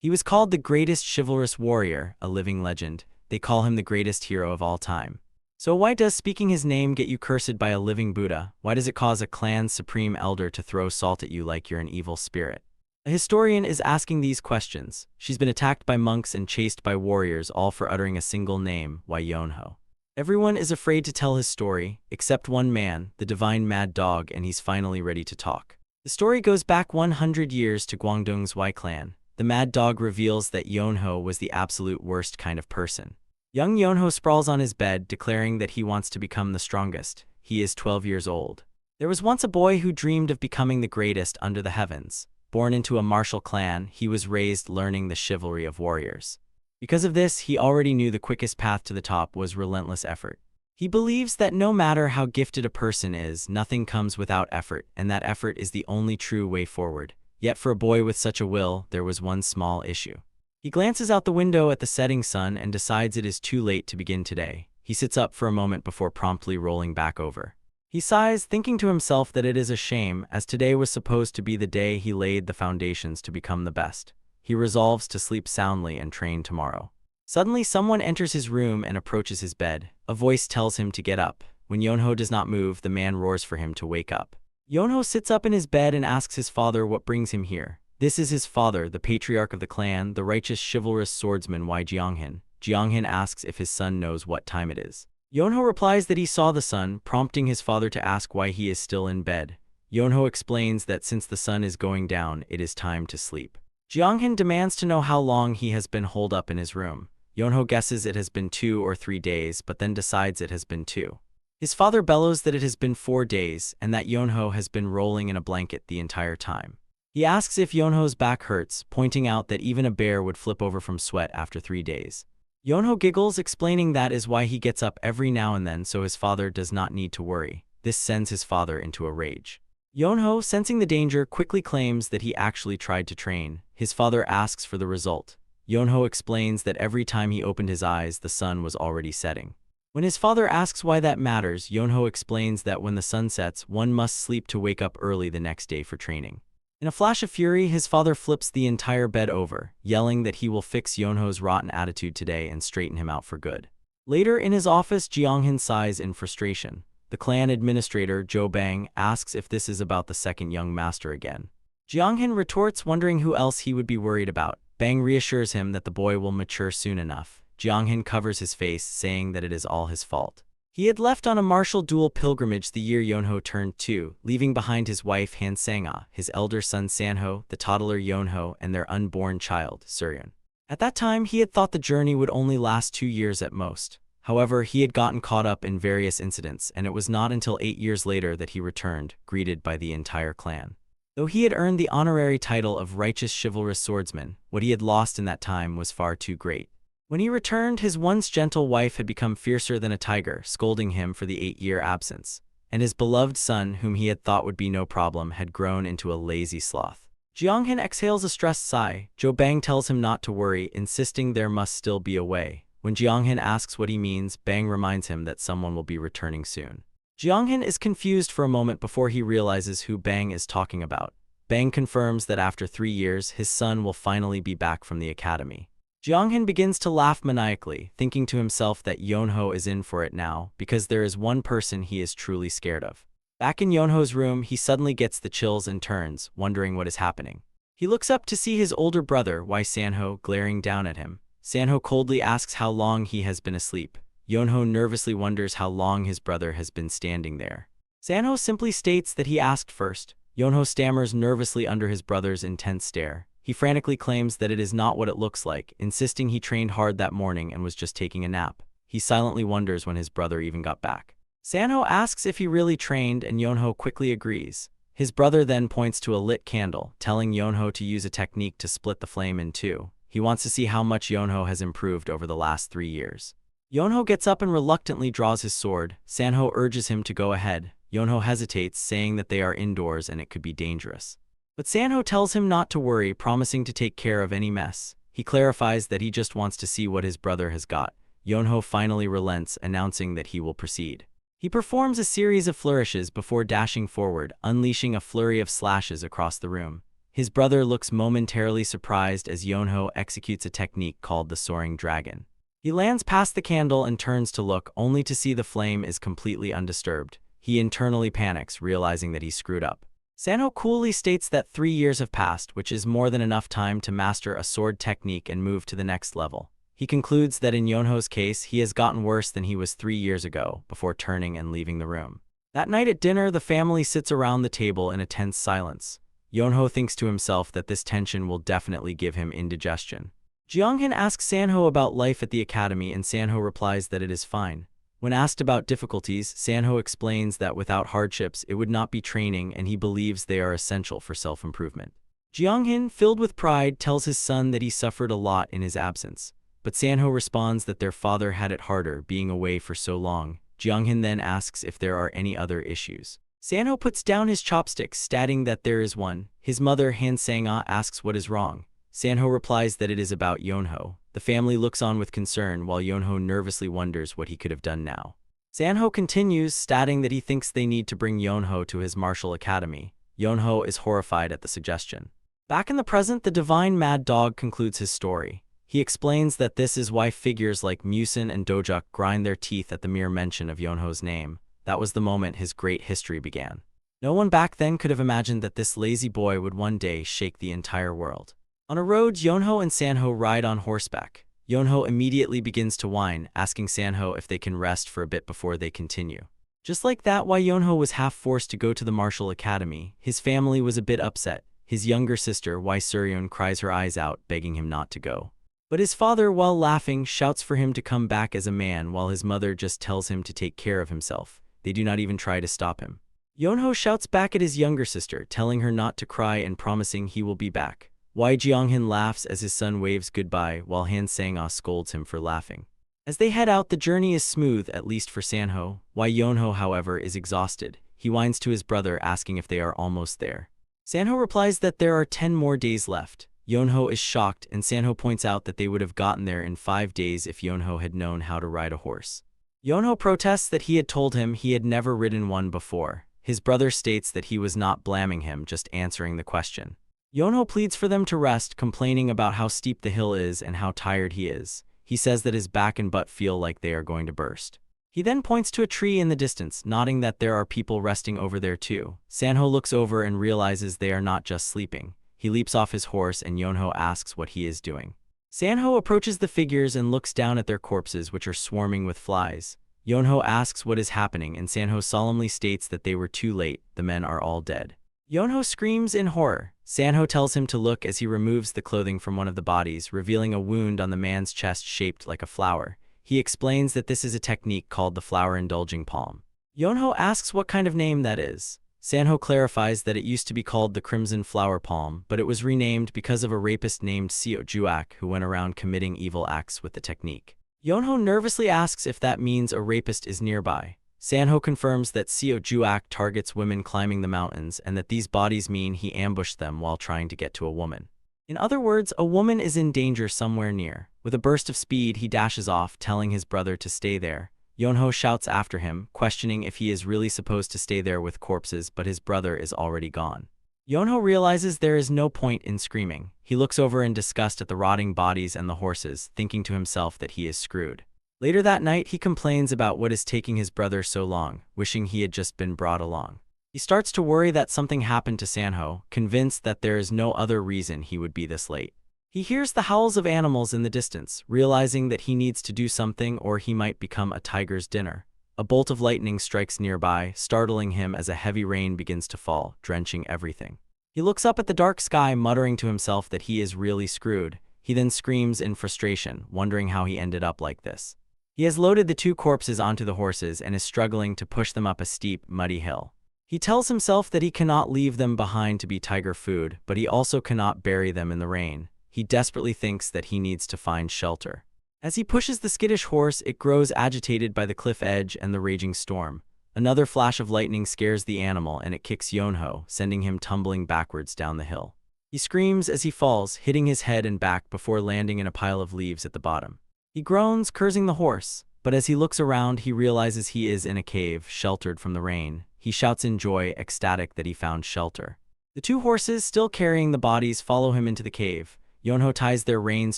He was called the greatest chivalrous warrior, a living legend. They call him the greatest hero of all time. So why does speaking his name get you cursed by a living Buddha? Why does it cause a clan's supreme elder to throw salt at you like you're an evil spirit? A historian is asking these questions. She's been attacked by monks and chased by warriors, all for uttering a single name, Yonho. Everyone is afraid to tell his story, except one man, the divine mad dog, and he's finally ready to talk. The story goes back 100 years to Guangdong's Y clan. The mad dog reveals that Yonho was the absolute worst kind of person. Young Yonho sprawls on his bed, declaring that he wants to become the strongest. He is 12 years old. There was once a boy who dreamed of becoming the greatest under the heavens. Born into a martial clan, he was raised learning the chivalry of warriors. Because of this, he already knew the quickest path to the top was relentless effort. He believes that no matter how gifted a person is, nothing comes without effort, and that effort is the only true way forward. Yet for a boy with such a will, there was one small issue. He glances out the window at the setting sun and decides it is too late to begin today. He sits up for a moment before promptly rolling back over. He sighs, thinking to himself that it is a shame, as today was supposed to be the day he laid the foundations to become the best. He resolves to sleep soundly and train tomorrow. Suddenly, someone enters his room and approaches his bed. A voice tells him to get up. When Yonho does not move, the man roars for him to wake up. Yonho sits up in his bed and asks his father what brings him here. This is his father, the patriarch of the clan, the righteous chivalrous swordsman Jianghin. Jianghin asks if his son knows what time it is. Yonho replies that he saw the sun, prompting his father to ask why he is still in bed. Yonho explains that since the sun is going down, it is time to sleep. Jianghin demands to know how long he has been holed up in his room. Yonho guesses it has been 2 or 3 days, but then decides it has been 2. His father bellows that it has been 4 days, and that Yonho has been rolling in a blanket the entire time. He asks if Yonho's back hurts, pointing out that even a bear would flip over from sweat after 3 days. Yonho giggles, explaining that is why he gets up every now and then so his father does not need to worry. This sends his father into a rage. Yonho, sensing the danger, quickly claims that he actually tried to train. His father asks for the result. Yonho explains that every time he opened his eyes, the sun was already setting. When his father asks why that matters, Yonho explains that when the sun sets, one must sleep to wake up early the next day for training. In a flash of fury, his father flips the entire bed over, yelling that he will fix Yonho's rotten attitude today and straighten him out for good. Later in his office, Jianghin sighs in frustration. The clan administrator, Zhou Bang, asks if this is about the second young master again. Jianghin retorts, wondering who else he would be worried about. Bang reassures him that the boy will mature soon enough. Jianghin covers his face, saying that it is all his fault. He had left on a martial duel pilgrimage the year Yonho turned 2, leaving behind his wife Han Sangha, his elder son Sanho, the toddler Yonho, and their unborn child, Suryun. At that time, he had thought the journey would only last 2 years at most. However, he had gotten caught up in various incidents, and it was not until 8 years later that he returned, greeted by the entire clan. Though he had earned the honorary title of righteous chivalrous swordsman, what he had lost in that time was far too great. When he returned, his once gentle wife had become fiercer than a tiger, scolding him for the 8-year absence. And his beloved son, whom he had thought would be no problem, had grown into a lazy sloth. Jianghin exhales a stressed sigh. Zhou Bang tells him not to worry, insisting there must still be a way. When Jianghin asks what he means, Bang reminds him that someone will be returning soon. Jianghin is confused for a moment before he realizes who Bang is talking about. Bang confirms that after 3 years, his son will finally be back from the academy. Jianghin begins to laugh maniacally, thinking to himself that Yonho is in for it now, because there is one person he is truly scared of. Back in Yonho's room, he suddenly gets the chills and turns, wondering what is happening. He looks up to see his older brother, Sanho, glaring down at him. Sanho coldly asks how long he has been asleep. Yonho nervously wonders how long his brother has been standing there. Sanho simply states that he asked first. Yonho stammers nervously under his brother's intense stare. He frantically claims that it is not what it looks like, insisting he trained hard that morning and was just taking a nap. He silently wonders when his brother even got back. Sanho asks if he really trained, and Yonho quickly agrees. His brother then points to a lit candle, telling Yonho to use a technique to split the flame in 2. He wants to see how much Yonho has improved over the last 3 years. Yonho gets up and reluctantly draws his sword. Sanho urges him to go ahead. Yonho hesitates, saying that they are indoors and it could be dangerous. But Sanho tells him not to worry, promising to take care of any mess. He clarifies that he just wants to see what his brother has got. Yonho finally relents, announcing that he will proceed. He performs a series of flourishes before dashing forward, unleashing a flurry of slashes across the room. His brother looks momentarily surprised as Yonho executes a technique called the soaring dragon. He lands past the candle and turns to look, only to see the flame is completely undisturbed. He internally panics, realizing that he screwed up. Sanho coolly states that 3 years have passed, which is more than enough time to master a sword technique and move to the next level. He concludes that in Yonho's case, he has gotten worse than he was 3 years ago, before turning and leaving the room. That night at dinner, the family sits around the table in a tense silence. Yonho thinks to himself that this tension will definitely give him indigestion. Jeonghin asks Sanho about life at the academy, and Sanho replies that it is fine. When asked about difficulties, Sanho explains that without hardships it would not be training, and he believes they are essential for self-improvement. Jeonghin, filled with pride, tells his son that he suffered a lot in his absence. But Sanho responds that their father had it harder being away for so long. Jeonghin then asks if there are any other issues. Sanho puts down his chopsticks, stating that there is one. His mother, Han Sang-ah, asks what is wrong. Sanho replies that it is about Yonho. The family looks on with concern while Yonho nervously wonders what he could have done now. Sanho continues, stating that he thinks they need to bring Yonho to his martial academy. Yonho is horrified at the suggestion. Back in the present, the divine mad dog concludes his story. He explains that this is why figures like Musin and Dojak grind their teeth at the mere mention of Yonho's name. That was the moment his great history began. No one back then could have imagined that this lazy boy would one day shake the entire world. On a road, Yonho and Sanho ride on horseback. Yonho immediately begins to whine, asking Sanho if they can rest for a bit before they continue. Just like that, while Yonho was half forced to go to the martial academy, his family was a bit upset. His younger sister, Wai Suryeon, cries her eyes out, begging him not to go. But his father, while laughing, shouts for him to come back as a man, while his mother just tells him to take care of himself. They do not even try to stop him. Yonho shouts back at his younger sister, telling her not to cry and promising he will be back. Wai Jeonghin laughs as his son waves goodbye, while Han Sang-ah scolds him for laughing. As they head out, the journey is smooth, at least for Sanho. Wai Yonho, however, is exhausted. He whines to his brother, asking if they are almost there. Sanho replies that there are 10 more days left. Yonho is shocked, and Sanho points out that they would have gotten there in 5 days if Yonho had known how to ride a horse. Yonho protests that he had told him he had never ridden one before. His brother states that he was not blaming him, just answering the question. Yonho pleads for them to rest, complaining about how steep the hill is and how tired he is. He says that his back and butt feel like they are going to burst. He then points to a tree in the distance, nodding that there are people resting over there too. Sanho looks over and realizes they are not just sleeping. He leaps off his horse, and Yonho asks what he is doing. Sanho approaches the figures and looks down at their corpses, which are swarming with flies. Yonho asks what is happening, and Sanho solemnly states that they were too late. The men are all dead. Yonho screams in horror. Sanho tells him to look as he removes the clothing from one of the bodies, revealing a wound on the man's chest shaped like a flower. He explains that this is a technique called the flower indulging palm. Yonho asks what kind of name that is. Sanho clarifies that it used to be called the Crimson Flower Palm, but it was renamed because of a rapist named Seo Juak who went around committing evil acts with the technique. Yonho nervously asks if that means a rapist is nearby. Sanho confirms that Seo Juak targets women climbing the mountains and that these bodies mean he ambushed them while trying to get to a woman. In other words, a woman is in danger somewhere near. With a burst of speed, he dashes off, telling his brother to stay there. Yonho shouts after him, questioning if he is really supposed to stay there with corpses, but his brother is already gone. Yonho realizes there is no point in screaming. He looks over in disgust at the rotting bodies and the horses, thinking to himself that he is screwed. Later that night, he complains about what is taking his brother so long, wishing he had just been brought along. He starts to worry that something happened to Sanho, convinced that there is no other reason he would be this late. He hears the howls of animals in the distance, realizing that he needs to do something or he might become a tiger's dinner. A bolt of lightning strikes nearby, startling him as a heavy rain begins to fall, drenching everything. He looks up at the dark sky, muttering to himself that he is really screwed. He then screams in frustration, wondering how he ended up like this. He has loaded the 2 corpses onto the horses and is struggling to push them up a steep, muddy hill. He tells himself that he cannot leave them behind to be tiger food, but he also cannot bury them in the rain. He desperately thinks that he needs to find shelter. As he pushes the skittish horse, it grows agitated by the cliff edge and the raging storm. Another flash of lightning scares the animal and it kicks Yonho, sending him tumbling backwards down the hill. He screams as he falls, hitting his head and back before landing in a pile of leaves at the bottom. He groans, cursing the horse, but as he looks around, he realizes he is in a cave, sheltered from the rain. He shouts in joy, ecstatic that he found shelter. The two horses, still carrying the bodies, follow him into the cave. Yonho ties their reins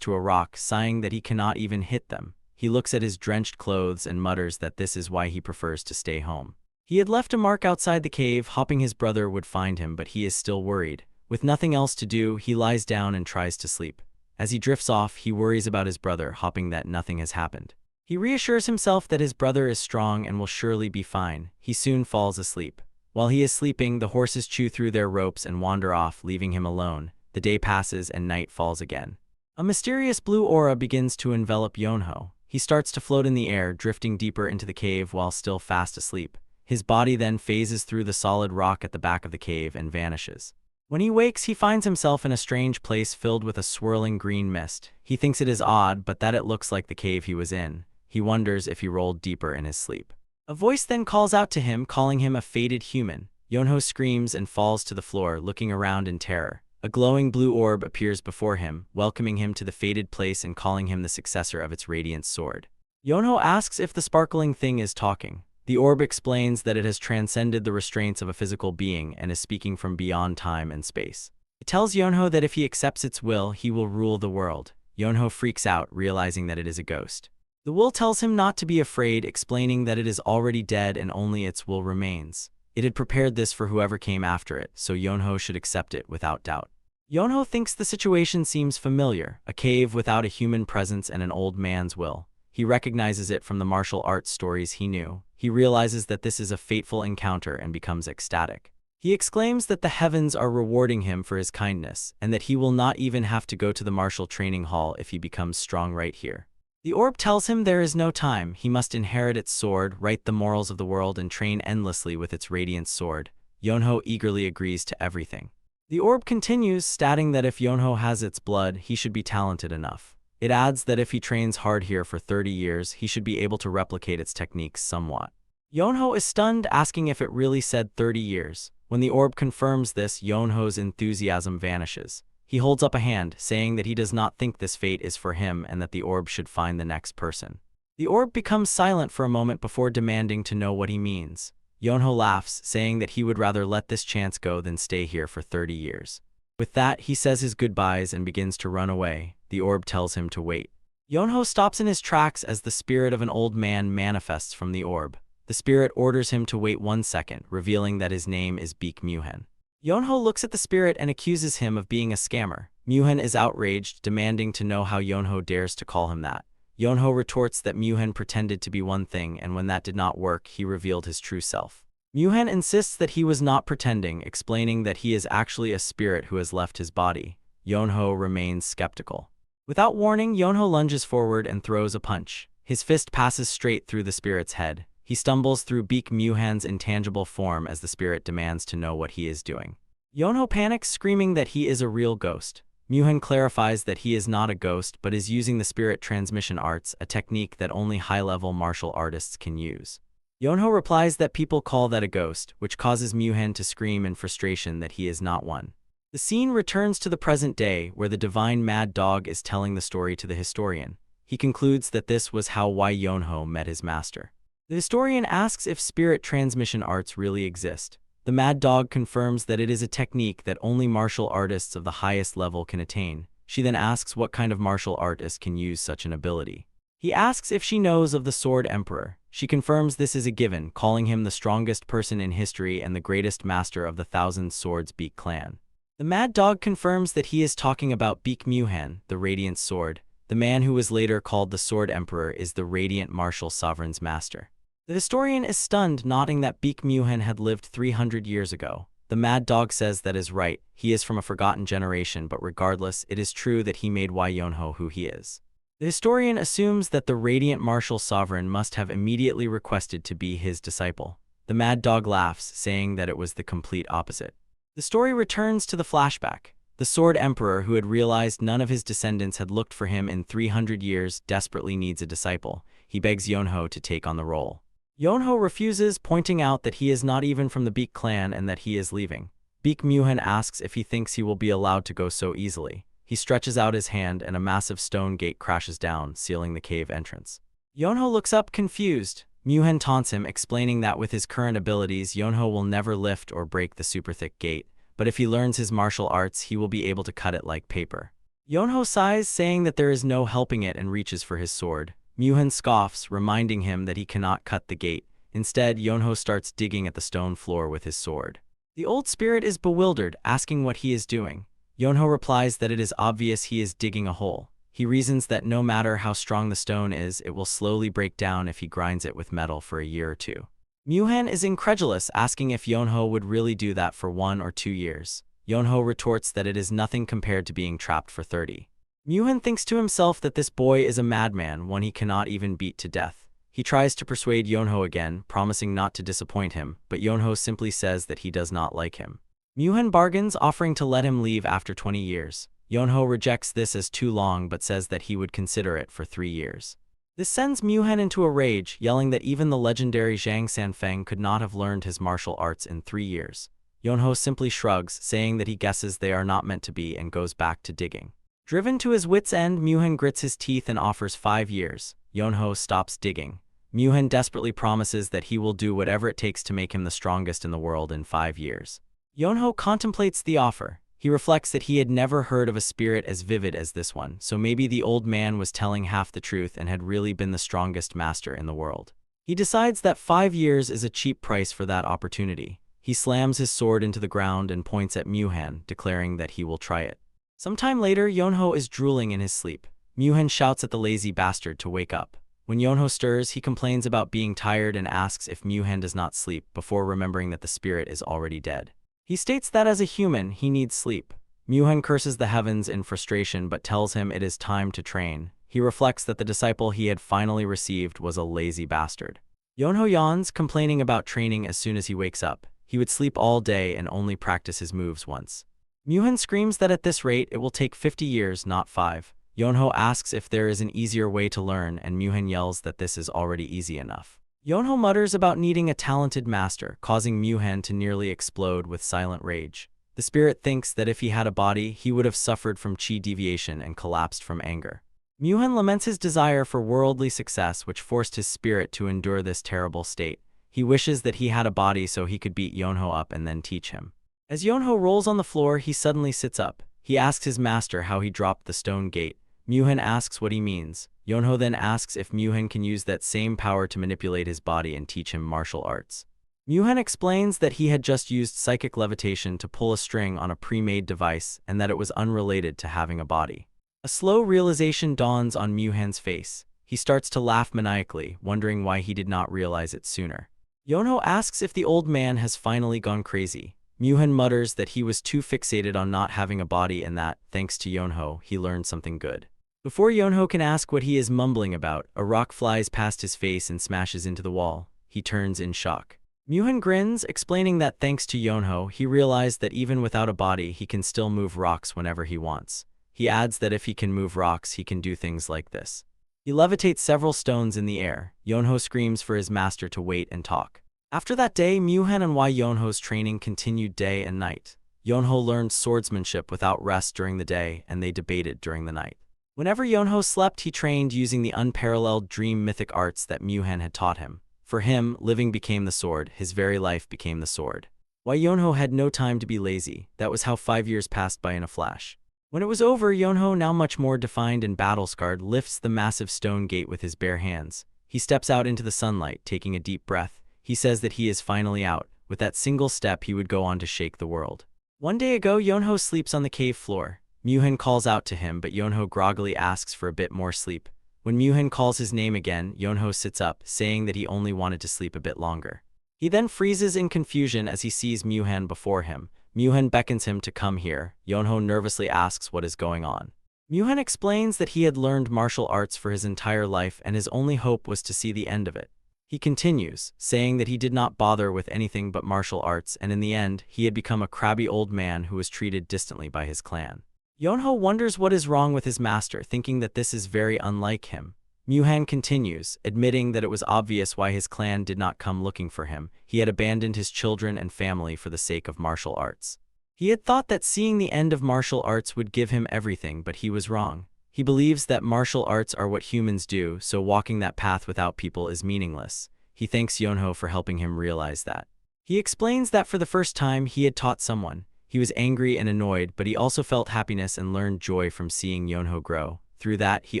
to a rock, sighing that he cannot even hit them. He looks at his drenched clothes and mutters that this is why he prefers to stay home. He had left a mark outside the cave, hoping his brother would find him, but he is still worried. With nothing else to do, he lies down and tries to sleep. As he drifts off, he worries about his brother, hoping that nothing has happened. He reassures himself that his brother is strong and will surely be fine. He soon falls asleep. While he is sleeping, the horses chew through their ropes and wander off, leaving him alone. The day passes and night falls again. A mysterious blue aura begins to envelop Yonho. He starts to float in the air, drifting deeper into the cave while still fast asleep. His body then phases through the solid rock at the back of the cave and vanishes. When he wakes, he finds himself in a strange place filled with a swirling green mist. He thinks it is odd, but that it looks like the cave he was in. He wonders if he rolled deeper in his sleep. A voice then calls out to him, calling him a fated human. Yonho screams and falls to the floor, looking around in terror. A glowing blue orb appears before him, welcoming him to the fated place and calling him the successor of its radiant sword. Yonho asks if the sparkling thing is talking. The orb explains that it has transcended the restraints of a physical being and is speaking from beyond time and space. It tells Yonho that if he accepts its will, he will rule the world. Yonho freaks out, realizing that it is a ghost. The will tells him not to be afraid, explaining that it is already dead and only its will remains. It had prepared this for whoever came after it, so Yonho should accept it without doubt. Yonho thinks the situation seems familiar, a cave without a human presence and an old man's will. He recognizes it from the martial arts stories he knew. He realizes that this is a fateful encounter and becomes ecstatic. He exclaims that the heavens are rewarding him for his kindness, and that he will not even have to go to the martial training hall if he becomes strong right here. The orb tells him there is no time. He must inherit its sword, write the morals of the world, and train endlessly with its radiant sword. Yonho eagerly agrees to everything. The orb continues, stating that if Yonho has its blood, he should be talented enough. It adds that if he trains hard here for 30 years, he should be able to replicate its techniques somewhat. Yonho is stunned, asking if it really said 30 years. When the orb confirms this, Yonho's enthusiasm vanishes. He holds up a hand, saying that he does not think this fate is for him and that the orb should find the next person. The orb becomes silent for a moment before demanding to know what he means. Yonho laughs, saying that he would rather let this chance go than stay here for 30 years. With that, he says his goodbyes and begins to run away. The orb tells him to wait. Yonho stops in his tracks as the spirit of an old man manifests from the orb. The spirit orders him to wait 1 second, revealing that his name is Beak Muhen. Yonho looks at the spirit and accuses him of being a scammer. Muhen is outraged, demanding to know how Yonho dares to call him that. Yonho retorts that Muhen pretended to be one thing, and when that did not work, he revealed his true self. Muhen insists that he was not pretending, explaining that he is actually a spirit who has left his body. Yonho remains skeptical. Without warning, Yonho lunges forward and throws a punch. His fist passes straight through the spirit's head. He stumbles through Beak Muhen's intangible form as the spirit demands to know what he is doing. Yonho panics, screaming that he is a real ghost. Muhen clarifies that he is not a ghost but is using the spirit transmission arts, a technique that only high-level martial artists can use. Yonho replies that people call that a ghost, which causes Muhen to scream in frustration that he is not one. The scene returns to the present day, where the divine Mad Dog is telling the story to the historian. He concludes that this was how Yonho met his master. The historian asks if spirit transmission arts really exist. The Mad Dog confirms that it is a technique that only martial artists of the highest level can attain. She then asks what kind of martial artist can use such an ability. He asks if she knows of the Sword Emperor. She confirms this is a given, calling him the strongest person in history and the greatest master of the Thousand Swords Beak clan. The Mad Dog confirms that he is talking about Beak Muhen, the Radiant Sword. The man who was later called the Sword Emperor is the Radiant Martial Sovereign's master. The historian is stunned, noting that Beak Muhen had lived 300 years ago. The Mad Dog says that is right. He is from a forgotten generation, but regardless, it is true that he made Yonho who he is. The historian assumes that the Radiant Martial Sovereign must have immediately requested to be his disciple. The Mad Dog laughs, saying that it was the complete opposite. The story returns to the flashback. The Sword Emperor, who had realized none of his descendants had looked for him in 300 years, desperately needs a disciple. He begs Yonho to take on the role. Yonho refuses, pointing out that he is not even from the Beak clan and that he is leaving. Beak Muhen asks if he thinks he will be allowed to go so easily. He stretches out his hand and a massive stone gate crashes down, sealing the cave entrance. Yonho looks up, confused. Muhen taunts him, explaining that with his current abilities, Yonho will never lift or break the super thick gate, but if he learns his martial arts, he will be able to cut it like paper. Yonho sighs, saying that there is no helping it, and reaches for his sword. Muhan scoffs, reminding him that he cannot cut the gate. Instead, Yonho starts digging at the stone floor with his sword. The old spirit is bewildered, asking what he is doing. Yonho replies that it is obvious he is digging a hole. He reasons that no matter how strong the stone is, it will slowly break down if he grinds it with metal for a year or two. Muhan is incredulous, asking if Yonho would really do that for 1 or 2 years. Yonho retorts that it is nothing compared to being trapped for 30. Muhan thinks to himself that this boy is a madman, one he cannot even beat to death. He tries to persuade Yonho again, promising not to disappoint him, but Yonho simply says that he does not like him. Muhan bargains, offering to let him leave after 20 years. Yonho rejects this as too long, but says that he would consider it for 3 years. This sends Muhan into a rage, yelling that even the legendary Zhang Sanfeng could not have learned his martial arts in 3 years. Yonho simply shrugs, saying that he guesses they are not meant to be, and goes back to digging. Driven to his wits' end, Muhan grits his teeth and offers 5 years. Yonho stops digging. Muhan desperately promises that he will do whatever it takes to make him the strongest in the world in 5 years. Yonho contemplates the offer. He reflects that he had never heard of a spirit as vivid as this one, so maybe the old man was telling half the truth and had really been the strongest master in the world. He decides that 5 years is a cheap price for that opportunity. He slams his sword into the ground and points at Muhan, declaring that he will try it. Sometime later, Yonho is drooling in his sleep. Muhan shouts at the lazy bastard to wake up. When Yonho stirs, he complains about being tired and asks if Muhan does not sleep, before remembering that the spirit is already dead. He states that as a human, he needs sleep. Muhan curses the heavens in frustration but tells him it is time to train. He reflects that the disciple he had finally received was a lazy bastard. Yonho yawns, complaining about training as soon as he wakes up. He would sleep all day and only practice his moves once. Muhan screams that at this rate it will take 50 years, not 5. Yonho asks if there is an easier way to learn, and Muhan yells that this is already easy enough. Yonho mutters about needing a talented master, causing Muhan to nearly explode with silent rage. The spirit thinks that if he had a body, he would have suffered from chi deviation and collapsed from anger. Muhan laments his desire for worldly success, which forced his spirit to endure this terrible state. He wishes that he had a body so he could beat Yonho up and then teach him. As Yonho rolls on the floor, he suddenly sits up. He asks his master how he dropped the stone gate. Muhan asks what he means. Yonho then asks if Muhan can use that same power to manipulate his body and teach him martial arts. Muhan explains that he had just used psychic levitation to pull a string on a pre-made device and that it was unrelated to having a body. A slow realization dawns on Muhan's face. He starts to laugh maniacally, wondering why he did not realize it sooner. Yonho asks if the old man has finally gone crazy. Muhan mutters that he was too fixated on not having a body and that, thanks to Yonho, he learned something good. Before Yonho can ask what he is mumbling about, a rock flies past his face and smashes into the wall. He turns in shock. Muhan grins, explaining that thanks to Yonho, he realized that even without a body, he can still move rocks whenever he wants. He adds that if he can move rocks, he can do things like this. He levitates several stones in the air. Yonho screams for his master to wait and talk. After that day, Muhan and Yonho's training continued day and night. Yonho learned swordsmanship without rest during the day, and they debated during the night. Whenever Yonho slept, he trained using the unparalleled dream mythic arts that Muhan had taught him. For him, living became the sword, his very life became the sword. Yonho had no time to be lazy. That was how 5 years passed by in a flash. When it was over, Yonho, now much more defined and battle-scarred, lifts the massive stone gate with his bare hands. He steps out into the sunlight, taking a deep breath. He says that he is finally out. With that single step, he would go on to shake the world. One day ago, Yonho sleeps on the cave floor. Muhan calls out to him, but Yonho groggily asks for a bit more sleep. When Muhan calls his name again, Yonho sits up, saying that he only wanted to sleep a bit longer. He then freezes in confusion as he sees Muhan before him. Muhan beckons him to come here. Yonho nervously asks what is going on. Muhan explains that he had learned martial arts for his entire life and his only hope was to see the end of it. He continues, saying that he did not bother with anything but martial arts, and in the end, he had become a crabby old man who was treated distantly by his clan. Yonho wonders what is wrong with his master, thinking that this is very unlike him. Muhan continues, admitting that it was obvious why his clan did not come looking for him. He had abandoned his children and family for the sake of martial arts. He had thought that seeing the end of martial arts would give him everything, but he was wrong. He believes that martial arts are what humans do, so walking that path without people is meaningless. He thanks Yonho for helping him realize that. He explains that for the first time he had taught someone. He was angry and annoyed, but he also felt happiness and learned joy from seeing Yonho grow. Through that, he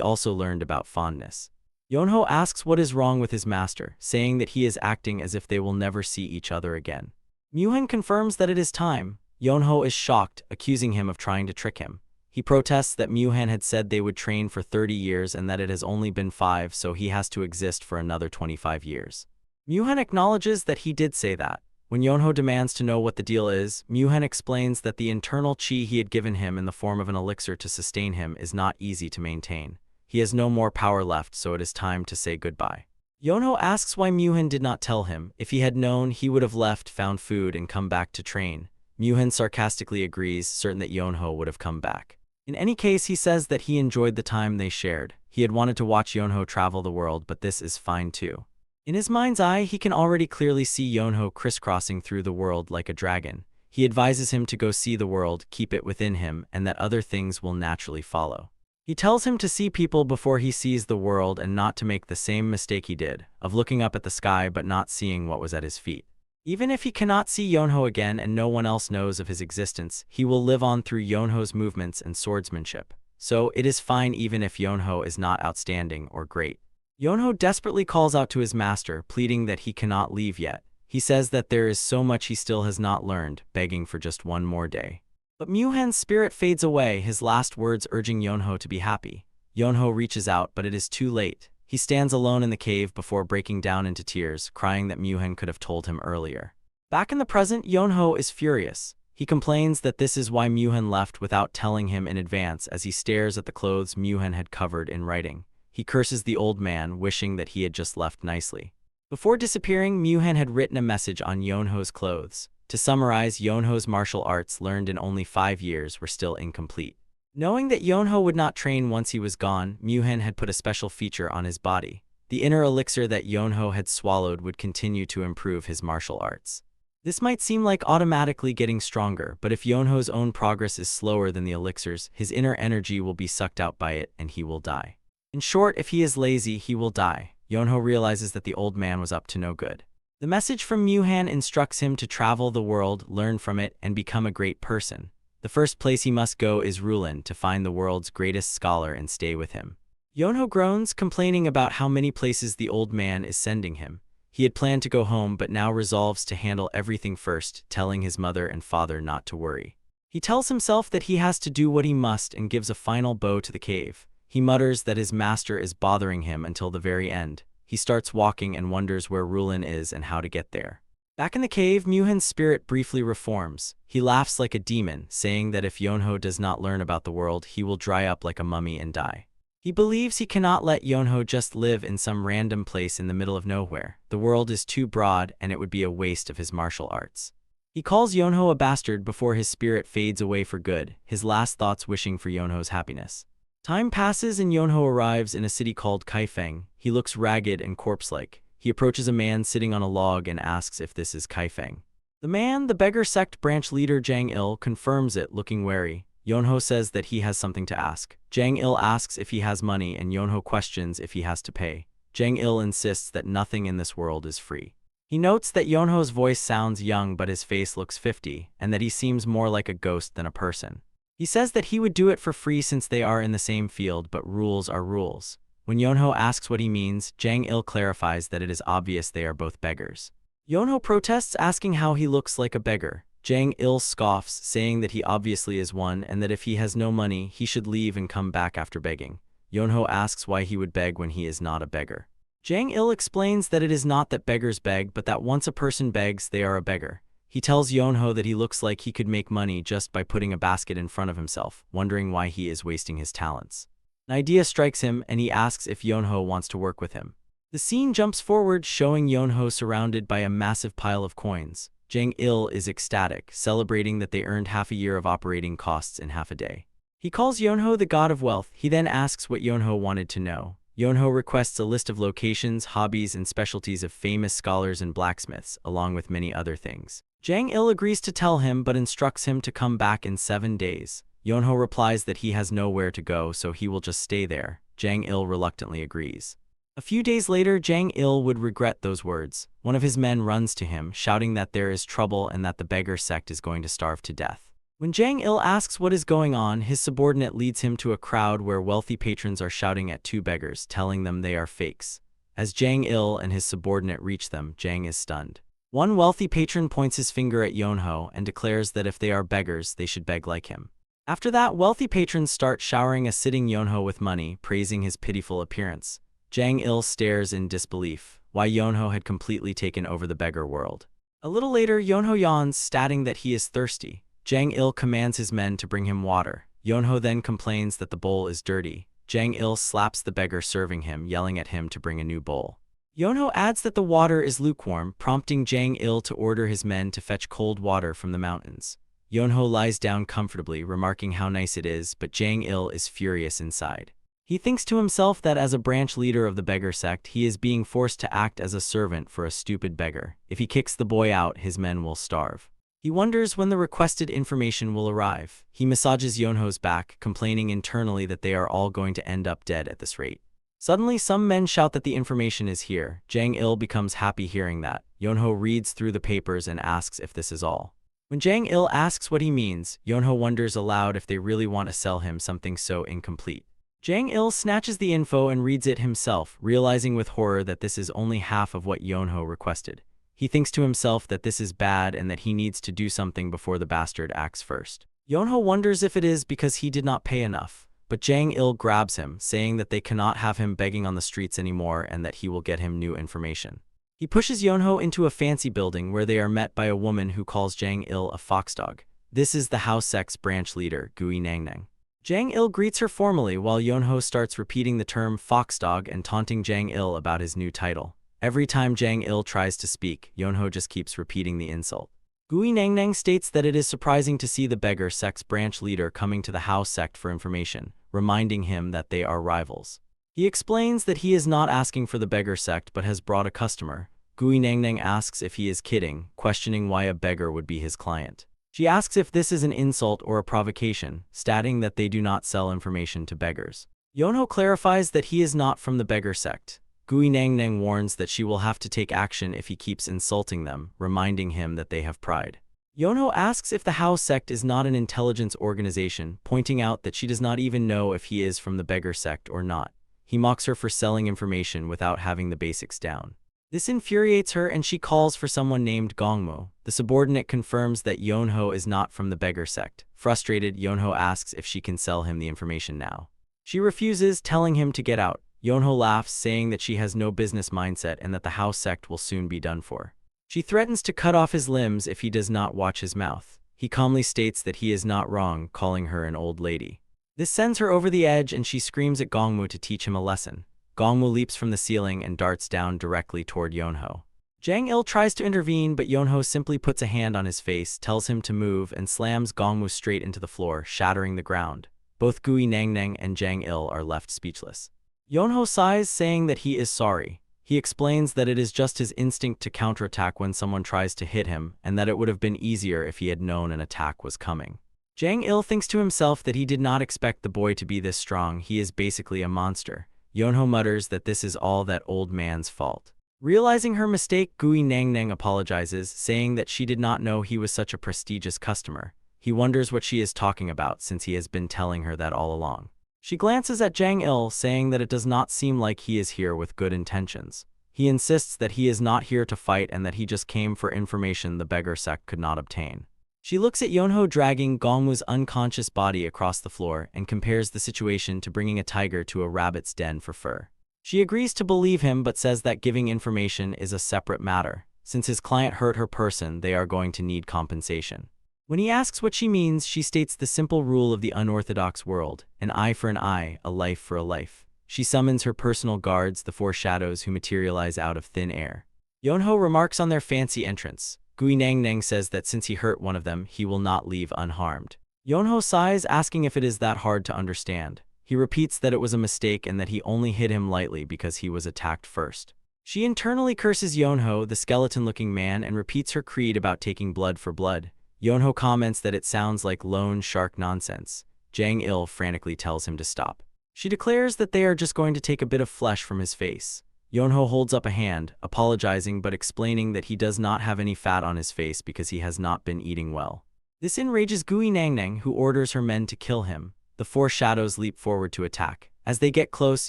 also learned about fondness. Yonho asks what is wrong with his master, saying that he is acting as if they will never see each other again. Muhan confirms that it is time. Yonho is shocked, accusing him of trying to trick him. He protests that Muhan had said they would train for 30 years and that it has only been 5, so he has to exist for another 25 years. Muhan acknowledges that he did say that. When Yonho demands to know what the deal is, Muhan explains that the internal chi he had given him in the form of an elixir to sustain him is not easy to maintain. He has no more power left, so it is time to say goodbye. Yonho asks why Muhan did not tell him. If he had known, he would have left, found food, and come back to train. Muhan sarcastically agrees, certain that Yonho would have come back. In any case, he says that he enjoyed the time they shared. He had wanted to watch Yonho travel the world, but this is fine too. In his mind's eye, he can already clearly see Yonho crisscrossing through the world like a dragon. He advises him to go see the world, keep it within him, and that other things will naturally follow. He tells him to see people before he sees the world and not to make the same mistake he did, of looking up at the sky but not seeing what was at his feet. Even if he cannot see Yonho again and no one else knows of his existence, he will live on through Yonho's movements and swordsmanship. So it is fine even if Yonho is not outstanding or great. Yonho desperately calls out to his master, pleading that he cannot leave yet. He says that there is so much he still has not learned, begging for just one more day. But Muhan's spirit fades away, his last words urging Yonho to be happy. Yonho reaches out, but it is too late. He stands alone in the cave before breaking down into tears, crying that Muhan could have told him earlier. Back in the present, Yonho is furious. He complains that this is why Muhan left without telling him in advance as he stares at the clothes Muhan had covered in writing. He curses the old man, wishing that he had just left nicely. Before disappearing, Muhan had written a message on Yonho's clothes. To summarize, Yonho's martial arts learned in only 5 years were still incomplete. Knowing that Yonho would not train once he was gone, Muhan had put a special feature on his body. The inner elixir that Yonho had swallowed would continue to improve his martial arts. This might seem like automatically getting stronger, but if Yonho's own progress is slower than the elixir's, his inner energy will be sucked out by it and he will die. In short, if he is lazy, he will die. Yonho realizes that the old man was up to no good. The message from Muhan instructs him to travel the world, learn from it, and become a great person. The first place he must go is Rulin to find the world's greatest scholar and stay with him. Yonho groans, complaining about how many places the old man is sending him. He had planned to go home but now resolves to handle everything first, telling his mother and father not to worry. He tells himself that he has to do what he must and gives a final bow to the cave. He mutters that his master is bothering him until the very end. He starts walking and wonders where Rulin is and how to get there. Back in the cave, Muhan's spirit briefly reforms. He laughs like a demon, saying that if Yonho does not learn about the world, he will dry up like a mummy and die. He believes he cannot let Yonho just live in some random place in the middle of nowhere. The world is too broad and it would be a waste of his martial arts. He calls Yonho a bastard before his spirit fades away for good, his last thoughts wishing for Yonho's happiness. Time passes and Yonho arrives in a city called Kaifeng. He looks ragged and corpse-like. He approaches a man sitting on a log and asks if this is Kaifeng. The man, the beggar sect branch leader Jang Il, confirms it, looking wary. Yonho says that he has something to ask. Jang Il asks if he has money and Yonho questions if he has to pay. Jang Il insists that nothing in this world is free. He notes that Yonho's voice sounds young but his face looks 50, and that he seems more like a ghost than a person. He says that he would do it for free since they are in the same field, but rules are rules. When Yonho asks what he means, Jang Il clarifies that it is obvious they are both beggars. Yonho protests, asking how he looks like a beggar. Jang Il scoffs, saying that he obviously is one and that if he has no money, he should leave and come back after begging. Yonho asks why he would beg when he is not a beggar. Jang Il explains that it is not that beggars beg, but that once a person begs, they are a beggar. He tells Yonho that he looks like he could make money just by putting a basket in front of himself, wondering why he is wasting his talents. An idea strikes him and he asks if Yonho wants to work with him. The scene jumps forward, showing Yonho surrounded by a massive pile of coins. Jang Il is ecstatic, celebrating that they earned half a year of operating costs in half a day. He calls Yonho the god of wealth. He then asks what Yonho wanted to know. Yonho requests a list of locations, hobbies, and specialties of famous scholars and blacksmiths, along with many other things. Jang Il agrees to tell him but instructs him to come back in 7 days. Yonho replies that he has nowhere to go, so he will just stay there. Jang Il reluctantly agrees. A few days later, Jang Il would regret those words. One of his men runs to him, shouting that there is trouble and that the beggar sect is going to starve to death. When Jang Il asks what is going on, his subordinate leads him to a crowd where wealthy patrons are shouting at two beggars, telling them they are fakes. As Jang Il and his subordinate reach them, Jang is stunned. One wealthy patron points his finger at Yonho and declares that if they are beggars, they should beg like him. After that, wealthy patrons start showering a sitting Yonho with money, praising his pitiful appearance. Jang Il stares in disbelief, why Yonho had completely taken over the beggar world. A little later, Yonho yawns, stating that he is thirsty. Jang Il commands his men to bring him water. Yonho then complains that the bowl is dirty. Jang Il slaps the beggar serving him, yelling at him to bring a new bowl. Yonho adds that the water is lukewarm, prompting Jang Il to order his men to fetch cold water from the mountains. Yonho lies down comfortably, remarking how nice it is, but Jang Il is furious inside. He thinks to himself that as a branch leader of the beggar sect, he is being forced to act as a servant for a stupid beggar. If he kicks the boy out, his men will starve. He wonders when the requested information will arrive. He massages Yonho's back, complaining internally that they are all going to end up dead at this rate. Suddenly, some men shout that the information is here. Jang Il becomes happy hearing that. Yonho reads through the papers and asks if this is all. When Jang Il asks what he means, Yonho wonders aloud if they really want to sell him something so incomplete. Jang Il snatches the info and reads it himself, realizing with horror that this is only half of what Yonho requested. He thinks to himself that this is bad and that he needs to do something before the bastard acts first. Yonho wonders if it is because he did not pay enough, but Jang Il grabs him, saying that they cannot have him begging on the streets anymore and that he will get him new information. He pushes Yonho into a fancy building where they are met by a woman who calls Jang Il a foxdog. This is the house sect's branch leader, Gui Nangnang. Jang Il greets her formally while Yonho starts repeating the term foxdog and taunting Jang Il about his new title. Every time Jang Il tries to speak, Yonho just keeps repeating the insult. Gui Nangnang states that it is surprising to see the beggar sect's branch leader coming to the house sect for information, reminding him that they are rivals. He explains that he is not asking for the beggar sect but has brought a customer. Gui Nangnang asks if he is kidding, questioning why a beggar would be his client. She asks if this is an insult or a provocation, stating that they do not sell information to beggars. Yonho clarifies that he is not from the beggar sect. Gui Nangnang warns that she will have to take action if he keeps insulting them, reminding him that they have pride. Yonho asks if the Hao sect is not an intelligence organization, pointing out that she does not even know if he is from the beggar sect or not. He mocks her for selling information without having the basics down. This infuriates her and she calls for someone named Gongmu. The subordinate confirms that Yonho is not from the beggar sect. Frustrated, Yonho asks if she can sell him the information now. She refuses, telling him to get out. Yonho laughs, saying that she has no business mindset and that the house sect will soon be done for. She threatens to cut off his limbs if he does not watch his mouth. He calmly states that he is not wrong, calling her an old lady. This sends her over the edge and she screams at Gongmu to teach him a lesson. Gongmu leaps from the ceiling and darts down directly toward Yonho. Jang Il tries to intervene, but Yonho simply puts a hand on his face, tells him to move, and slams Gongmu straight into the floor, shattering the ground. Both Gui Nangnang and Jang Il are left speechless. Yonho sighs, saying that he is sorry. He explains that it is just his instinct to counterattack when someone tries to hit him, and that it would have been easier if he had known an attack was coming. Jang Il thinks to himself that he did not expect the boy to be this strong. He is basically a monster. Yonho mutters that this is all that old man's fault. Realizing her mistake, Gui Nangnang apologizes, saying that she did not know he was such a prestigious customer. He wonders what she is talking about since he has been telling her that all along. She glances at Jang Il, saying that it does not seem like he is here with good intentions. He insists that he is not here to fight and that he just came for information the beggar sect could not obtain. She looks at Yonho dragging Gongmu's unconscious body across the floor and compares the situation to bringing a tiger to a rabbit's den for fur. She agrees to believe him but says that giving information is a separate matter. Since his client hurt her person, they are going to need compensation. When he asks what she means, she states the simple rule of the unorthodox world: an eye for an eye, a life for a life. She summons her personal guards, the four shadows who materialize out of thin air. Yonho remarks on their fancy entrance. Gui Nangnang says that since he hurt one of them, he will not leave unharmed. Yonho sighs, asking if it is that hard to understand. He repeats that it was a mistake and that he only hit him lightly because he was attacked first. She internally curses Yonho, the skeleton-looking man, and repeats her creed about taking blood for blood. Yonho comments that it sounds like loan shark nonsense. Jang Il frantically tells him to stop. She declares that they are just going to take a bit of flesh from his face. Yonho holds up a hand, apologizing but explaining that he does not have any fat on his face because he has not been eating well. This enrages Gui Nangnang, who orders her men to kill him. The four shadows leap forward to attack. As they get close,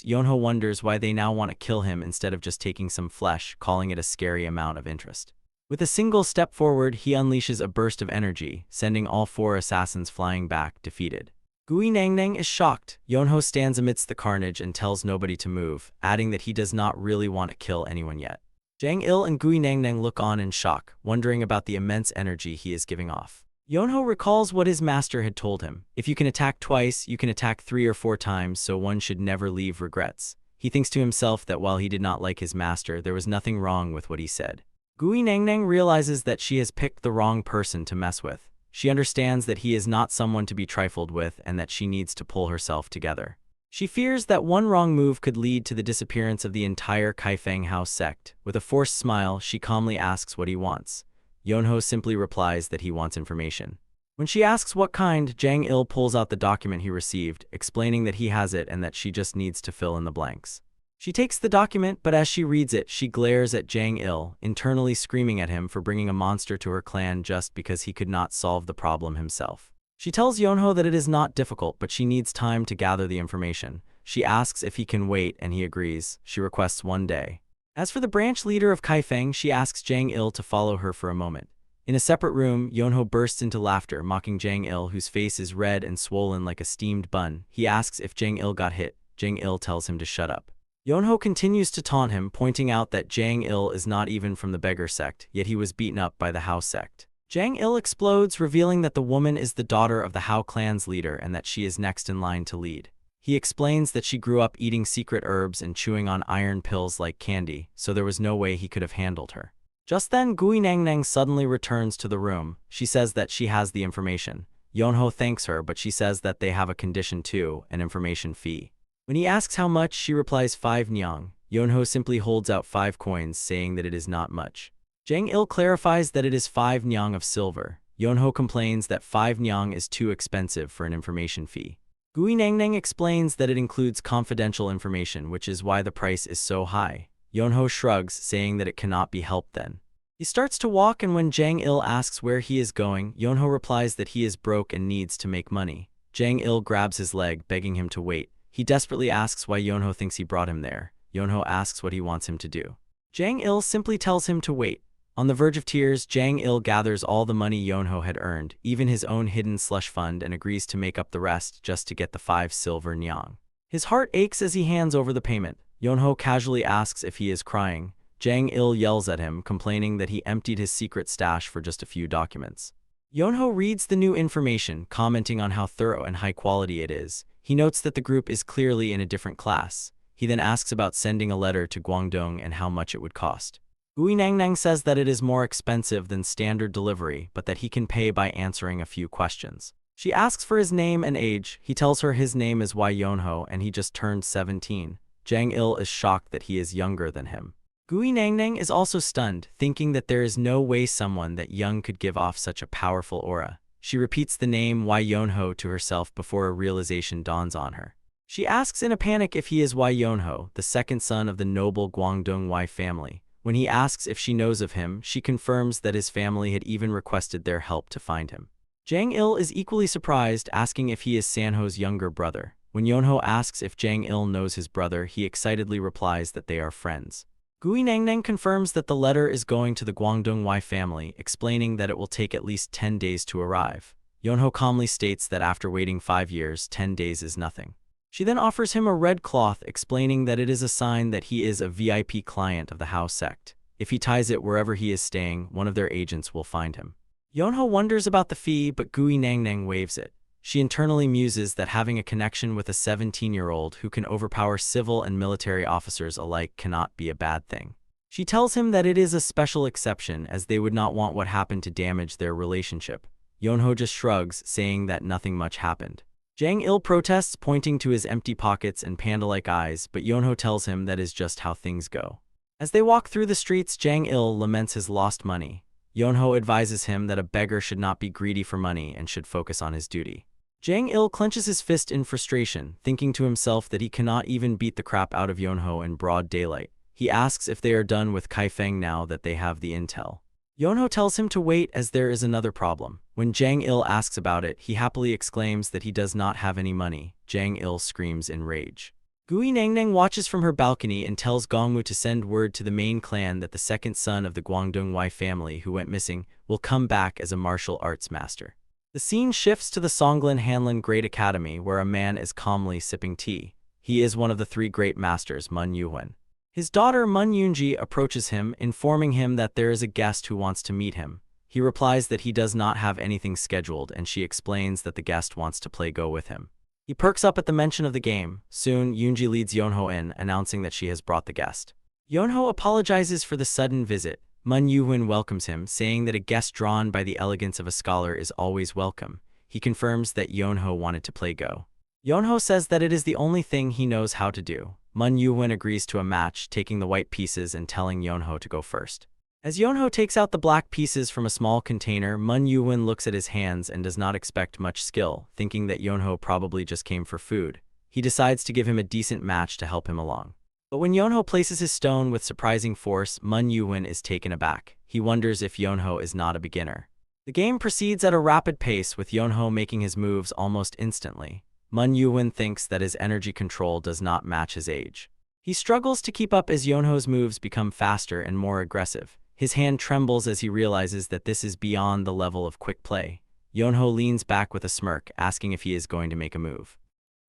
Yonho wonders why they now want to kill him instead of just taking some flesh, calling it a scary amount of interest. With a single step forward, he unleashes a burst of energy, sending all four assassins flying back, defeated. Gui Nangnang is shocked. Yonho stands amidst the carnage and tells nobody to move, adding that he does not really want to kill anyone yet. Jang Il and Gui Nangnang look on in shock, wondering about the immense energy he is giving off. Yonho recalls what his master had told him. If you can attack twice, you can attack 3 or 4 times, so one should never leave regrets. He thinks to himself that while he did not like his master, there was nothing wrong with what he said. Gui Nangnang realizes that she has picked the wrong person to mess with. She understands that he is not someone to be trifled with and that she needs to pull herself together. She fears that one wrong move could lead to the disappearance of the entire Kaifeng house sect. With a forced smile, she calmly asks what he wants. Yonho simply replies that he wants information. When she asks what kind, Jang Il pulls out the document he received, explaining that he has it and that she just needs to fill in the blanks. She takes the document, but as she reads it, she glares at Jang Il, internally screaming at him for bringing a monster to her clan just because he could not solve the problem himself. She tells Yonho that it is not difficult, but she needs time to gather the information. She asks if he can wait, and he agrees. She requests 1 day. As for the branch leader of Kaifeng, she asks Jang Il to follow her for a moment. In a separate room, Yonho bursts into laughter, mocking Jang Il, whose face is red and swollen like a steamed bun. He asks if Jang Il got hit. Jang Il tells him to shut up. Yonho continues to taunt him, pointing out that Jang Il is not even from the beggar sect, yet he was beaten up by the Hao sect. Jang Il explodes, revealing that the woman is the daughter of the Hao clan's leader and that she is next in line to lead. He explains that she grew up eating secret herbs and chewing on iron pills like candy, so there was no way he could have handled her. Just then, Gui Nangnang suddenly returns to the room. She says that she has the information. Yonho thanks her, but she says that they have a condition too, an information fee. When he asks how much, she replies 5 nyang. Yonho simply holds out 5 coins, saying that it is not much. Jang Il clarifies that it is 5 nyang of silver. Yonho complains that 5 nyang is too expensive for an information fee. Gui Nangnang explains that it includes confidential information, which is why the price is so high. Yonho shrugs, saying that it cannot be helped then. He starts to walk, and when Jang Il asks where he is going, Yonho replies that he is broke and needs to make money. Jang Il grabs his leg, begging him to wait. He desperately asks why Yonho thinks he brought him there. Yonho asks what he wants him to do. Jang Il simply tells him to wait. On the verge of tears, Jang Il gathers all the money Yonho had earned, even his own hidden slush fund, and agrees to make up the rest just to get the 5 silver nyang. His heart aches as he hands over the payment. Yonho casually asks if he is crying. Jang Il yells at him, complaining that he emptied his secret stash for just a few documents. Yonho reads the new information, commenting on how thorough and high quality it is. He notes that the group is clearly in a different class. He then asks about sending a letter to Guangdong and how much it would cost. Gui Nangnang says that it is more expensive than standard delivery, but that he can pay by answering a few questions. She asks for his name and age. He tells her his name is Yonho and he just turned 17. Jang Il is shocked that he is younger than him. Gui Nangnang is also stunned, thinking that there is no way someone that young could give off such a powerful aura. She repeats the name Yonho to herself before a realization dawns on her. She asks in a panic if he is Yonho, the second son of the noble Guangdong Y family. When he asks if she knows of him, she confirms that his family had even requested their help to find him. Jang Il is equally surprised, asking if he is Sanho's younger brother. When Yonho asks if Jang Il knows his brother, he excitedly replies that they are friends. Gui Nangnang confirms that the letter is going to the Guangdong Y family, explaining that it will take at least 10 days to arrive. Yonho calmly states that after waiting 5 years, 10 days is nothing. She then offers him a red cloth, explaining that it is a sign that he is a VIP client of the Hao sect. If he ties it wherever he is staying, one of their agents will find him. Yonho wonders about the fee, but Gui Nangnang waives it. She internally muses that having a connection with a 17-year-old who can overpower civil and military officers alike cannot be a bad thing. She tells him that it is a special exception, as they would not want what happened to damage their relationship. Yonho just shrugs, saying that nothing much happened. Jang Il protests, pointing to his empty pockets and panda-like eyes, but Yonho tells him that is just how things go. As they walk through the streets, Jang Il laments his lost money. Yonho advises him that a beggar should not be greedy for money and should focus on his duty. Jang Il clenches his fist in frustration, thinking to himself that he cannot even beat the crap out of Yonho in broad daylight. He asks if they are done with Kaifeng now that they have the intel. Yonho tells him to wait as there is another problem. When Jang Il asks about it, he happily exclaims that he does not have any money. Jang Il screams in rage. Gui Nangnang watches from her balcony and tells Gongmu to send word to the main clan that the second son of the Guangdong Wei family who went missing will come back as a martial arts master. The scene shifts to the Songlan Hanlin Great Academy where a man is calmly sipping tea. He is one of the three great masters, Mun Yuhun. His daughter Mun Yunji approaches him, informing him that there is a guest who wants to meet him. He replies that he does not have anything scheduled, and she explains that the guest wants to play Go with him. He perks up at the mention of the game. Soon, Yunji leads Yonho in, announcing that she has brought the guest. Yonho apologizes for the sudden visit. Mun Yuhun welcomes him, saying that a guest drawn by the elegance of a scholar is always welcome. He confirms that Yonho wanted to play Go. Yonho says that it is the only thing he knows how to do. Mun Yuhun agrees to a match, taking the white pieces and telling Yonho to go first. As Yonho takes out the black pieces from a small container, Mun Yuhun looks at his hands and does not expect much skill, thinking that Yonho probably just came for food. He decides to give him a decent match to help him along. But when Yonho places his stone with surprising force, Mun Yuhun is taken aback. He wonders if Yonho is not a beginner. The game proceeds at a rapid pace, with Yonho making his moves almost instantly. Mun Yuhun thinks that his energy control does not match his age. He struggles to keep up as Yonho's moves become faster and more aggressive. His hand trembles as he realizes that this is beyond the level of quick play. Yonho leans back with a smirk, asking if he is going to make a move.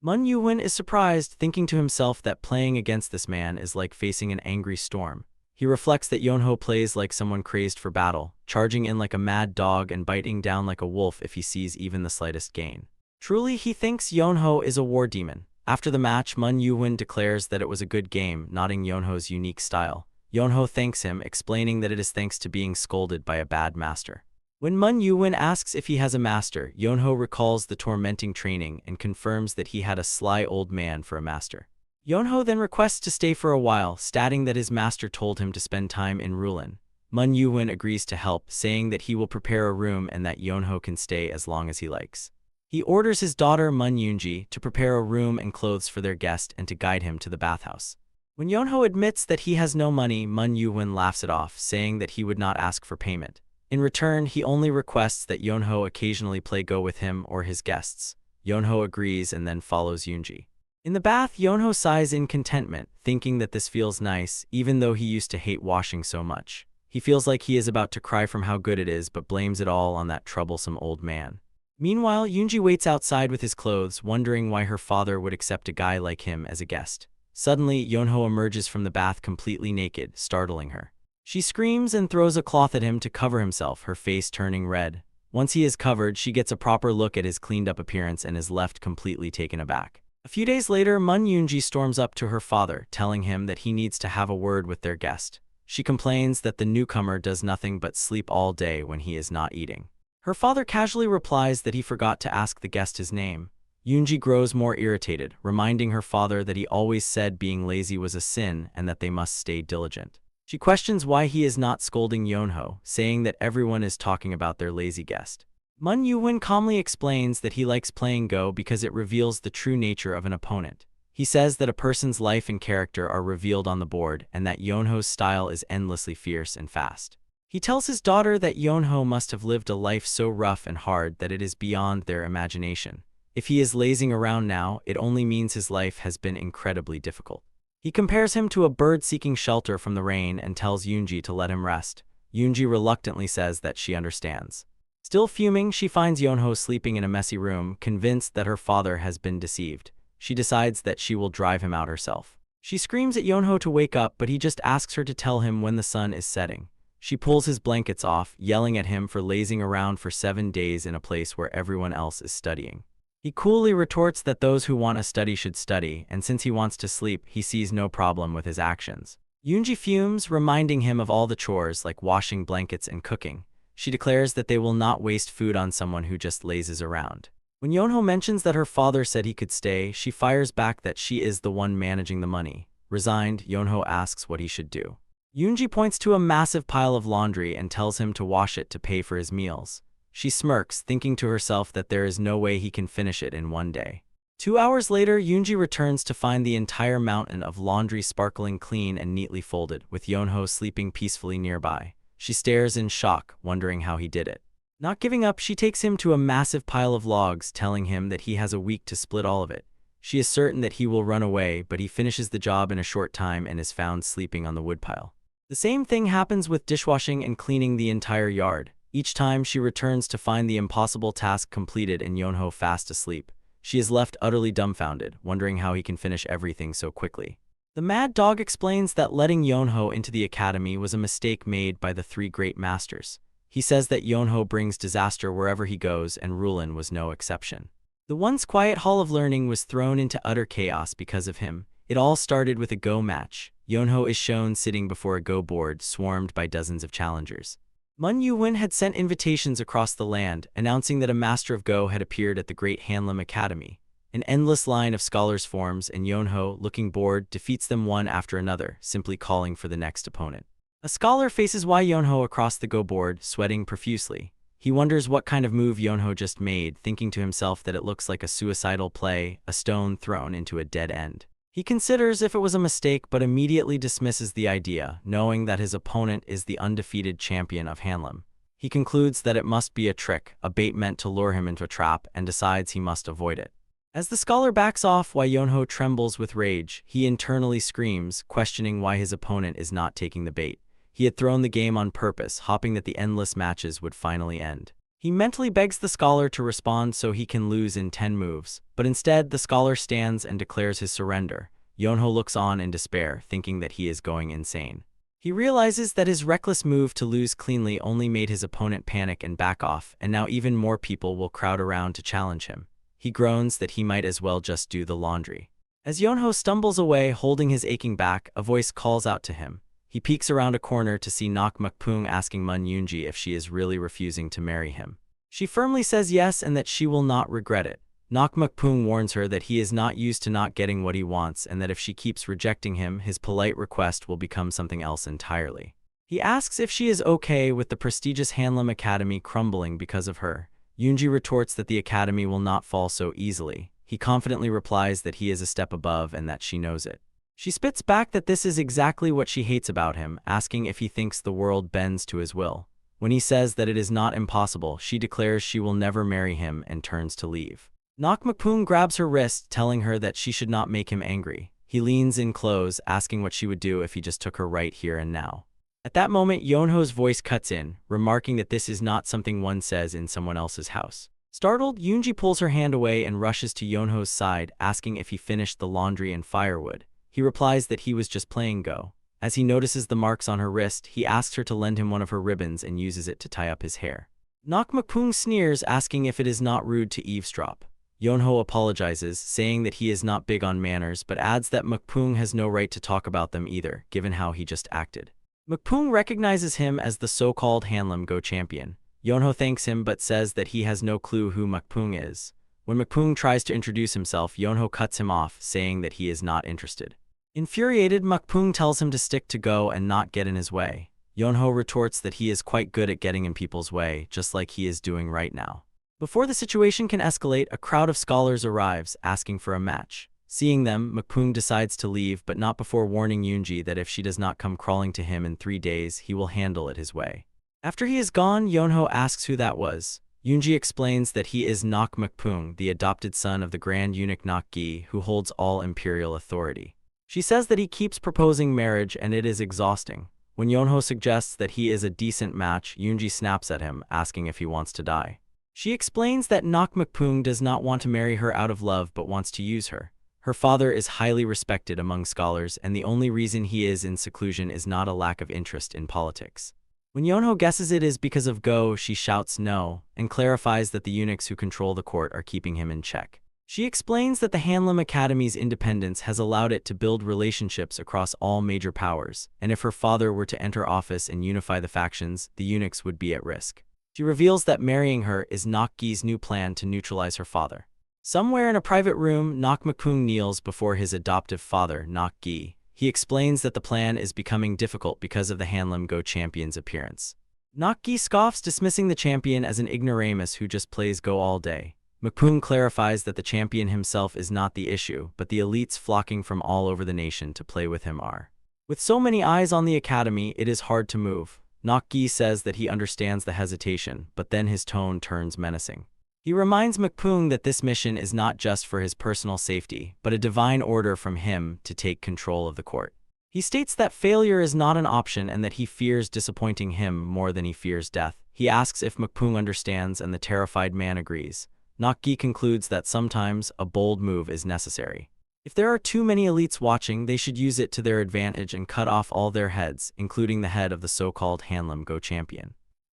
Mun Yuhun is surprised, thinking to himself that playing against this man is like facing an angry storm. He reflects that Yonho plays like someone crazed for battle, charging in like a mad dog and biting down like a wolf if he sees even the slightest gain. Truly, he thinks Yonho is a war demon. After the match, Mun Yuhun declares that it was a good game, nodding Yonho's unique style. Yonho thanks him, explaining that it is thanks to being scolded by a bad master. When Mun Yuhun asks if he has a master, Yonho recalls the tormenting training and confirms that he had a sly old man for a master. Yonho then requests to stay for a while, stating that his master told him to spend time in Rulin. Mun Yuhun agrees to help, saying that he will prepare a room and that Yonho can stay as long as he likes. He orders his daughter Mun Yunji to prepare a room and clothes for their guest and to guide him to the bathhouse. When Yonho admits that he has no money, Mun Yuhun laughs it off, saying that he would not ask for payment. In return, he only requests that Yonho occasionally play Go with him or his guests. Yonho agrees and then follows Yunji. In the bath, Yonho sighs in contentment, thinking that this feels nice, even though he used to hate washing so much. He feels like he is about to cry from how good it is, but blames it all on that troublesome old man. Meanwhile, Yunji waits outside with his clothes, wondering why her father would accept a guy like him as a guest. Suddenly, Yonho emerges from the bath completely naked, startling her. She screams and throws a cloth at him to cover himself, her face turning red. Once he is covered, she gets a proper look at his cleaned-up appearance and is left completely taken aback. A few days later, Mun Yunji storms up to her father, telling him that he needs to have a word with their guest. She complains that the newcomer does nothing but sleep all day when he is not eating. Her father casually replies that he forgot to ask the guest his name. Yunji grows more irritated, reminding her father that he always said being lazy was a sin and that they must stay diligent. She questions why he is not scolding Yonho, saying that everyone is talking about their lazy guest. Mun Yuhun calmly explains that he likes playing Go because it reveals the true nature of an opponent. He says that a person's life and character are revealed on the board and that Yonho's style is endlessly fierce and fast. He tells his daughter that Yonho must have lived a life so rough and hard that it is beyond their imagination. If he is lazing around now, it only means his life has been incredibly difficult. He compares him to a bird seeking shelter from the rain and tells Yunji to let him rest. Yunji reluctantly says that she understands. Still fuming, she finds Yonho sleeping in a messy room, convinced that her father has been deceived. She decides that she will drive him out herself. She screams at Yonho to wake up, but he just asks her to tell him when the sun is setting. She pulls his blankets off, yelling at him for lazing around for 7 days in a place where everyone else is studying. He coolly retorts that those who want to study should study, and since he wants to sleep, he sees no problem with his actions. Yunji fumes, reminding him of all the chores like washing blankets and cooking. She declares that they will not waste food on someone who just lazes around. When Yonho mentions that her father said he could stay, she fires back that she is the one managing the money. Resigned, Yonho asks what he should do. Yunji points to a massive pile of laundry and tells him to wash it to pay for his meals. She smirks, thinking to herself that there is no way he can finish it in one day. 2 hours later, Yunji returns to find the entire mountain of laundry sparkling clean and neatly folded, with Yonho sleeping peacefully nearby. She stares in shock, wondering how he did it. Not giving up, she takes him to a massive pile of logs, telling him that he has a week to split all of it. She is certain that he will run away, but he finishes the job in a short time and is found sleeping on the woodpile. The same thing happens with dishwashing and cleaning the entire yard. Each time she returns to find the impossible task completed and Yonho fast asleep. She is left utterly dumbfounded, wondering how he can finish everything so quickly. The mad dog explains that letting Yonho into the academy was a mistake made by the three great masters. He says that Yonho brings disaster wherever he goes, and Rulin was no exception. The once quiet Hall of Learning was thrown into utter chaos because of him. It all started with a Go match. Yonho is shown sitting before a Go board swarmed by dozens of challengers. Mun Yu-win had sent invitations across the land, announcing that a master of Go had appeared at the Great Hanlam Academy. An endless line of scholars forms, and Yonho, looking bored, defeats them one after another, simply calling for the next opponent. A scholar faces Yonho across the Go board, sweating profusely. He wonders what kind of move Yonho just made, thinking to himself that it looks like a suicidal play, a stone thrown into a dead end. He considers if it was a mistake but immediately dismisses the idea, knowing that his opponent is the undefeated champion of Hanlam. He concludes that it must be a trick, a bait meant to lure him into a trap, and decides he must avoid it. As the scholar backs off, Yonho trembles with rage. He internally screams, questioning why his opponent is not taking the bait. He had thrown the game on purpose, hoping that the endless matches would finally end. He mentally begs the scholar to respond so he can lose in 10 moves, but instead the scholar stands and declares his surrender. Yonho looks on in despair, thinking that he is going insane. He realizes that his reckless move to lose cleanly only made his opponent panic and back off, and now even more people will crowd around to challenge him. He groans that he might as well just do the laundry. As Yonho stumbles away, holding his aching back, a voice calls out to him. He peeks around a corner to see Nok Mukpung asking Mun Yoonji if she is really refusing to marry him. She firmly says yes and that she will not regret it. Nok Mukpung warns her that he is not used to not getting what he wants and that if she keeps rejecting him, his polite request will become something else entirely. He asks if she is okay with the prestigious Hanlam Academy crumbling because of her. Yoonji retorts that the academy will not fall so easily. He confidently replies that he is a step above and that she knows it. She spits back that this is exactly what she hates about him, asking if he thinks the world bends to his will. When he says that it is not impossible, she declares she will never marry him and turns to leave. Nok Mukpung grabs her wrist, telling her that she should not make him angry. He leans in close, asking what she would do if he just took her right here and now. At that moment, Yonho's voice cuts in, remarking that this is not something one says in someone else's house. Startled, Yoonji pulls her hand away and rushes to Yonho's side, asking if he finished the laundry and firewood. He replies that he was just playing Go. As he notices the marks on her wrist, he asks her to lend him one of her ribbons and uses it to tie up his hair. Nok Mukpung sneers, asking if it is not rude to eavesdrop. Yonho apologizes, saying that he is not big on manners, but adds that Mukpung has no right to talk about them either, given how he just acted. Mukpung recognizes him as the so-called Hanlam Go champion. Yonho thanks him but says that he has no clue who Mukpung is. When Mukpung tries to introduce himself, Yonho cuts him off, saying that he is not interested. Infuriated, Mukpung tells him to stick to Go and not get in his way. Yonho retorts that he is quite good at getting in people's way, just like he is doing right now. Before the situation can escalate, a crowd of scholars arrives, asking for a match. Seeing them, Mukpung decides to leave, but not before warning Yoonji that if she does not come crawling to him in 3 days, he will handle it his way. After he is gone, Yonho asks who that was. Yoonji explains that he is Nok Mukpung, the adopted son of the Grand Eunuch Nok Gi, who holds all imperial authority. She says that he keeps proposing marriage and it is exhausting. When Yonho suggests that he is a decent match, Yoonji snaps at him, asking if he wants to die. She explains that Nok Mukpung does not want to marry her out of love but wants to use her. Her father is highly respected among scholars, and the only reason he is in seclusion is not a lack of interest in politics. When Yonho guesses it is because of Go, she shouts no, and clarifies that the eunuchs who control the court are keeping him in check. She explains that the Hanlam Academy's independence has allowed it to build relationships across all major powers, and if her father were to enter office and unify the factions, the eunuchs would be at risk. She reveals that marrying her is Nok Gi's new plan to neutralize her father. Somewhere in a private room, Nok Mukpung kneels before his adoptive father, Nok Gi. He explains that the plan is becoming difficult because of the Hanlam Go champion's appearance. Nok Gi scoffs, dismissing the champion as an ignoramus who just plays Go all day. Mukpung clarifies that the champion himself is not the issue, but the elites flocking from all over the nation to play with him are. With so many eyes on the academy, it is hard to move. Nok-gi says that he understands the hesitation, but then his tone turns menacing. He reminds Mukpung that this mission is not just for his personal safety, but a divine order from him to take control of the court. He states that failure is not an option and that he fears disappointing him more than he fears death. He asks if Mukpung understands, and the terrified man agrees. Nok-gi concludes that sometimes a bold move is necessary. If there are too many elites watching, they should use it to their advantage and cut off all their heads, including the head of the so-called Hanam Go champion.